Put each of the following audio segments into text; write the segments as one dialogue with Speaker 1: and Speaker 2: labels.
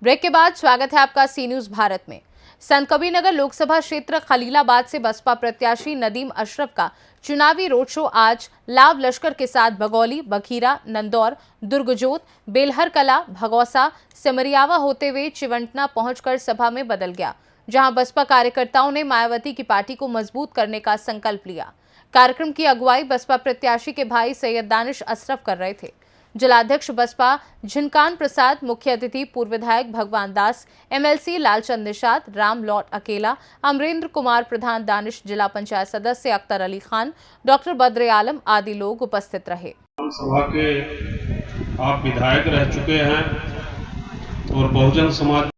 Speaker 1: Break के बाद स्वागत है आपका सी न्यूज भारत में। संत कबीरनगर लोकसभा क्षेत्र खलीलाबाद से बसपा प्रत्याशी नदीम अशरफ का चुनावी रोड शो आज लाव लश्कर के साथ बगौली, बखीरा, नंदौर, दुर्गजोत, बेलहर कला, भगौसा, सिमरियावा होते हुए चिवंटना पहुंचकर सभा में बदल गया, जहां बसपा कार्यकर्ताओं ने मायावती की पार्टी को मजबूत करने का संकल्प लिया। कार्यक्रम की अगुवाई बसपा प्रत्याशी के भाई सैयद दानिश अशरफ कर रहे थे। जिलाध्यक्ष बसपा झिनकान प्रसाद, मुख्य अतिथि पूर्व विधायक भगवान दास, एमएलसी लालचंद निषाद, राम लॉट अकेला, अमरेंद्र कुमार प्रधान, दानिश, जिला पंचायत सदस्य अख्तर अली खान, डॉक्टर बद्र आलम आदि लोग उपस्थित रहे।
Speaker 2: सभा के आप विधायक रह चुके हैं और बहुजन समाज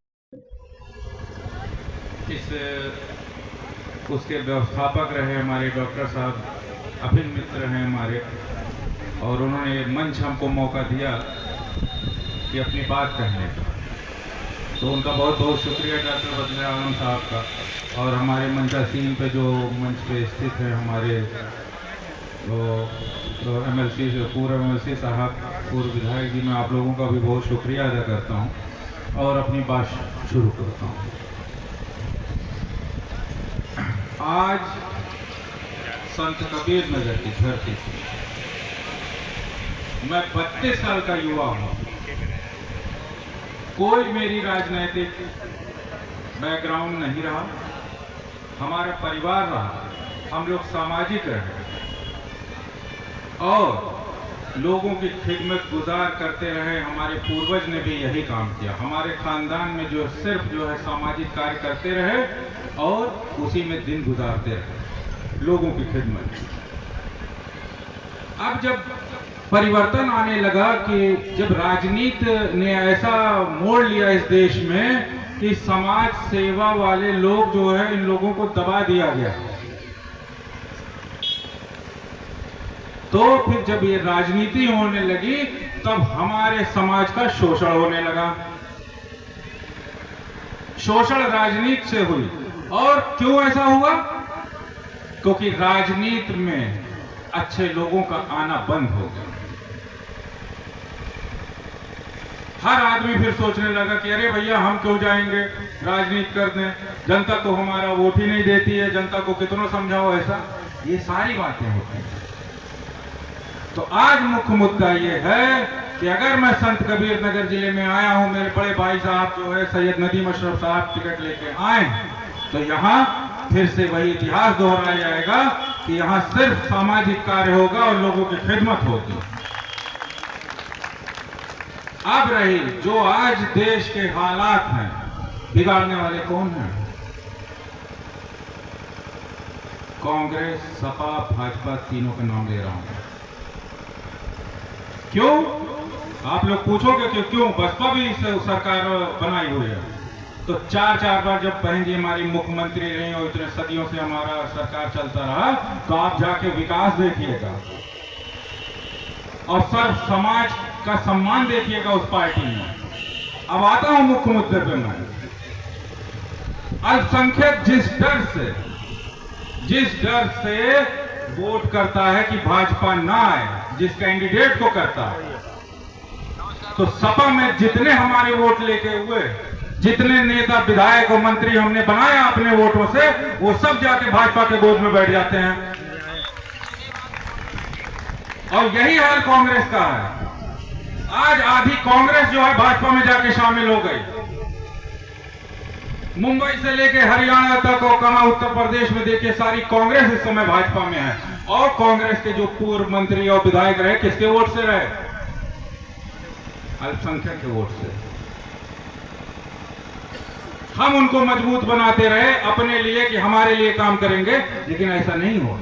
Speaker 3: उसके व्यवस्थापक रहे हमारे डॉक्टर साहब, अभिन्न मित्र हैं हमारे, और उन्होंने मंच हमको मौका दिया कि अपनी बात कहने का, तो उनका बहुत बहुत शुक्रिया डॉक्टर बद्र आलम साहब का। और हमारे मंचासीन पे जो मंच पे स्थित है हमारे तो एमएलसी पूर्व एमएलसी साहब, पूर्व विधायक जी, मैं आप लोगों का भी बहुत शुक्रिया अदा करता हूं और अपनी बात शुरू करता हूं। आज संत कबीर नगर की धरती से मैं 32 साल का युवा हूं। कोई मेरी राजनीतिक बैकग्राउंड नहीं रहा, हमारा परिवार रहा, हम लोग सामाजिक रहे और लोगों की खिदमत गुजार करते रहे। हमारे पूर्वज ने भी यही काम किया। हमारे खानदान में सिर्फ सामाजिक कार्य करते रहे और उसी में दिन गुजारते रहे, लोगों की खिदमत। अब जब परिवर्तन आने लगा कि जब राजनीति ने ऐसा मोड़ लिया इस देश में कि समाज सेवा वाले लोग इन लोगों को दबा दिया गया, तो फिर जब ये राजनीति होने लगी तब हमारे समाज का शोषण होने लगा। शोषण राजनीति से हुई। और क्यों ऐसा हुआ? क्योंकि राजनीति में अच्छे लोगों का आना बंद हो गया। हर आदमी फिर सोचने लगा कि अरे भैया हम क्यों जाएंगे राजनीति करने, जनता तो हमारा वोट ही नहीं देती है, जनता को कितना समझाओ, ऐसा ये सारी बातें होती हैं। तो आज मुख्य मुद्दा ये है कि अगर मैं संत कबीर नगर जिले में आया हूं, मेरे बड़े भाई साहब सैयद नदीम अशरफ साहब टिकट लेके आए, तो यहां फिर से वही इतिहास दोहराया जाएगा कि यहां सिर्फ सामाजिक कार्य होगा और लोगों की खिदमत होगी। अब रही जो आज देश के हालात हैं, बिगाड़ने वाले कौन हैं? कांग्रेस, सपा, भाजपा, तीनों के नाम ले रहा हूं। क्यों? आप लोग पूछोगे कि क्यों? बसपा भी सरकार बनाई हुई है, तो चार बार जब बहन जी हमारी मुख्यमंत्री रही और इतने सदियों से हमारा सरकार चलता रहा, तो आप जाके विकास देखिएगा और सर्व समाज का सम्मान देखिएगा उस पार्टी में। अब आता हूं मुख्य मुद्दे पे। मैं अल्पसंख्यक जिस डर से वोट करता है कि भाजपा ना आए, जिस कैंडिडेट को करता है, तो सपा में जितने हमारे वोट लेके हुए, जितने नेता, विधायक और मंत्री हमने बनाया अपने वोटों से, वो सब जाके भाजपा के गोद में बैठ जाते हैं। और यही हाल कांग्रेस का है। आज आधी कांग्रेस भाजपा में जाके शामिल हो गई। मुंबई से लेके हरियाणा तक और कहां उत्तर प्रदेश में देखिए, सारी कांग्रेस इस समय भाजपा में है। और कांग्रेस के जो पूर्व मंत्री और विधायक रहे, किसके वोट से रहे? अल्पसंख्यक के वोट से। हम उनको मजबूत बनाते रहे अपने लिए कि हमारे लिए काम करेंगे, लेकिन ऐसा नहीं हुआ।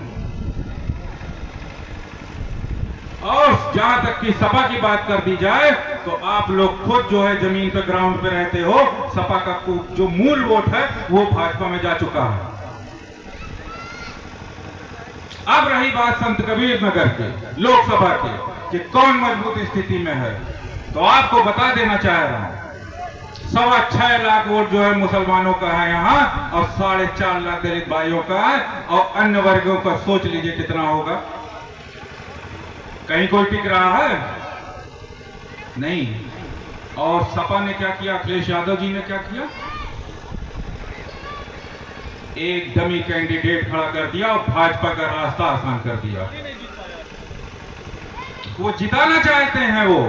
Speaker 3: और जहां तक कि सपा की बात कर दी जाए, तो आप लोग खुद जमीन पे, ग्राउंड पे रहते हो। सपा का जो मूल वोट है वो भाजपा में जा चुका है। अब रही बात संत कबीर नगर की, लोकसभा की, कि कौन मजबूत स्थिति में है, तो आपको बता देना चाह रहा हूं। 6.25 लाख वोट मुसलमानों का है यहां, और 4.5 लाख दलित भाइयों का है, और अन्य वर्गों का सोच लीजिए कितना होगा। कहीं कोई टिक रहा है? नहीं। और सपा ने क्या किया, अखिलेश यादव जी ने क्या किया, एक डमी कैंडिडेट खड़ा कर दिया और भाजपा का रास्ता आसान कर दिया। वो जिताना चाहते हैं, वो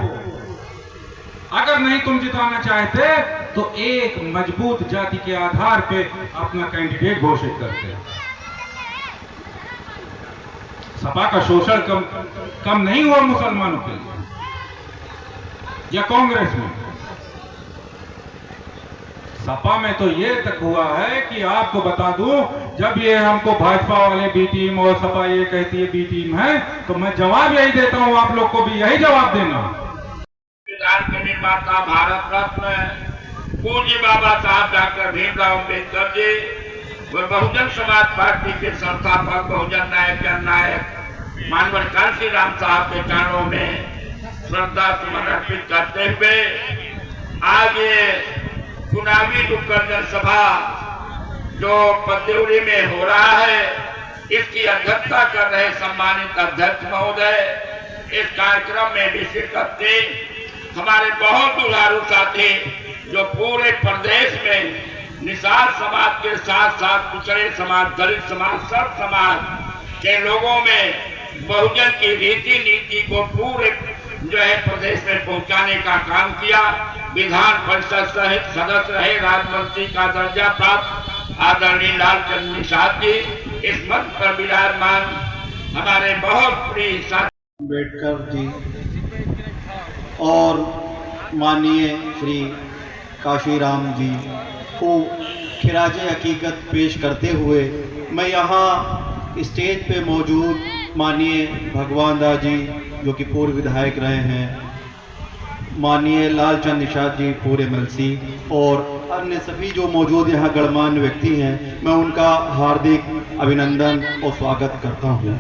Speaker 3: अगर नहीं तुम जिताना चाहते तो एक मजबूत जाति के आधार पे अपना कैंडिडेट घोषित करते। सपा का शोषण कम नहीं हुआ मुसलमानों के लिए या कांग्रेस में? सपा में तो ये तक हुआ है कि आपको बता दूं, जब ये हमको भाजपा वाले बी टीम और सपा ये कहती है बी टीम है, तो मैं जवाब यही देता हूं, आप लोग को भी यही जवाब देना।
Speaker 4: संविधान के निर्माता भारत रत्न पूज्य बाबा साहब डॉक्टर भीमराव अम्बेडकर जी व बहुजन समाज पार्टी के संस्थापक बहुजन नायक जननायक मानवर कांसी राम साहब के चरणों में श्रद्धा सुमन अर्पित करते हुए आज ये चुनावी नुक्कड़ जनसभा जो पतौड़ी में हो रहा है, इसकी अध्यक्षता कर रहे सम्मानित अध्यक्ष महोदय, इस कार्यक्रम में विशिष्ट अतिथि हमारे बहुत दुलारू साथी जो पूरे प्रदेश में निषाद समाज के साथ साथ पिछड़े समाज, दलित समाज, सब समाज के लोगों में बहुजन की रीति नीति को पूरे जो है प्रदेश में पहुंचाने का काम किया। विधान परिषद सहित सदस्य रहे, राज्यमंत्री का दर्जा प्राप्त आदरणीय लालचंद निषाद जी, इस मंच पर विराजमान हमारे बहुत प्रिय साथी
Speaker 5: अम्बेडकर जी और माननीय श्री काशीराम जी को खिराजे हकीकत पेश करते हुए मैं यहाँ स्टेज पे मौजूद माननीय भगवान दास जी जो कि पूर्व विधायक रहे हैं, माननीय लालचंद निषाद जी पूरे एमएलसी और अन्य सभी जो मौजूद यहाँ गणमान्य व्यक्ति हैं, मैं उनका हार्दिक अभिनंदन और स्वागत करता हूँ।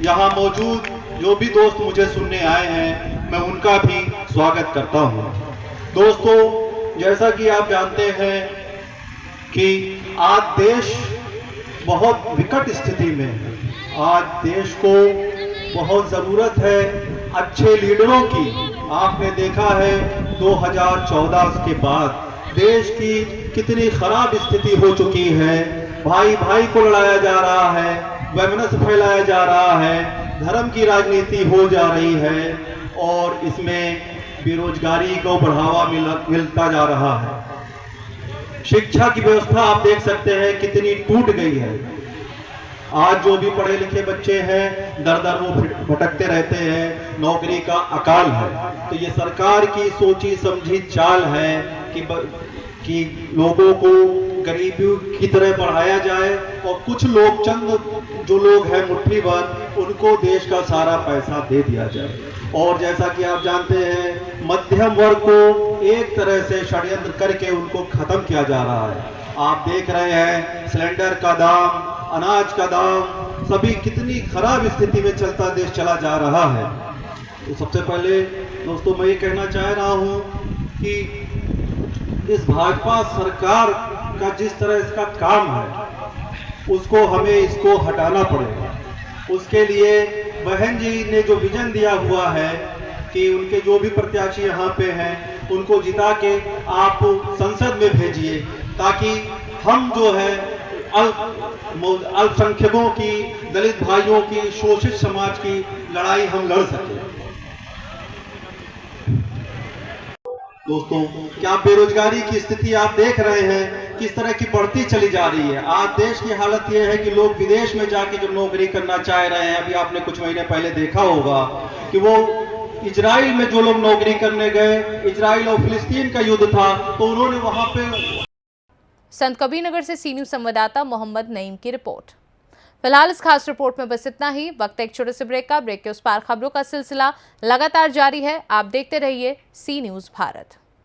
Speaker 5: यहाँ मौजूद जो भी दोस्त मुझे सुनने आए हैं, मैं उनका भी स्वागत करता हूँ। दोस्तों, जैसा कि आप जानते हैं कि आज देश बहुत विकट स्थिति में है। आज देश को बहुत ज़रूरत है अच्छे लीडरों की। आपने देखा है 2014 के बाद देश की कितनी खराब स्थिति हो चुकी है। भाई भाई को लड़ाया जा रहा है, वैमनस्य फैलाया जा रहा है, धर्म की राजनीति हो जा रही है और इसमें बेरोजगारी को बढ़ावा मिलता जा रहा है। शिक्षा की व्यवस्था आप देख सकते हैं कितनी टूट गई है। आज जो भी पढ़े लिखे बच्चे हैं दर दर वो भटकते रहते हैं, नौकरी का अकाल है। तो ये सरकार की सोची समझी चाल है कि लोगों को गरीबी की तरह बढ़ाया जाए और कुछ लोग, चंद जो लोग हैं मुट्ठी भर, उनको देश का सारा पैसा दे दिया जाए। और जैसा कि आप जानते हैं मध्यम वर्ग को एक तरह से षड्यंत्र करके उनको खत्म किया जा रहा है। आप देख रहे हैं सिलेंडर का दाम, अनाज का दाम, सभी कितनी खराब स्थिति में देश चला जा रहा है। तो सबसे पहले दोस्तों मैं ये कहना चाह रहा हूँ कि इस भाजपा सरकार का जिस तरह इसका काम है उसको हमें इसको हटाना पड़ेगा। उसके लिए बहन जी ने जो विजन दिया हुआ है कि उनके जो भी प्रत्याशी यहाँ पे हैं उनको जिता के आप संसद में भेजिए ताकि हम जो है अल्पसंख्यकों की, दलित भाइयों की, शोषित समाज की लड़ाई हम लड़ सकें। दोस्तों, क्या बेरोजगारी की स्थिति आप देख रहे हैं किस तरह की बढ़ती चली जा रही है। आज देश की हालत यह है कि लोग विदेश में जाके जो नौकरी करना चाह रहे हैं, अभी आपने कुछ महीने पहले देखा होगा कि वो इजराइल में जो लोग नौकरी करने गए, इजराइल और फिलिस्तीन का युद्ध था तो उन्होंने वहां पे।
Speaker 1: संत कबीरनगर से सी न्यूज़ संवाददाता मोहम्मद नईम की रिपोर्ट। फिलहाल इस खास रिपोर्ट में बस इतना ही। वक्त एक छोटे से ब्रेक का। ब्रेक के उस पार खबरों का सिलसिला लगातार जारी है। आप देखते रहिए सी न्यूज़ भारत।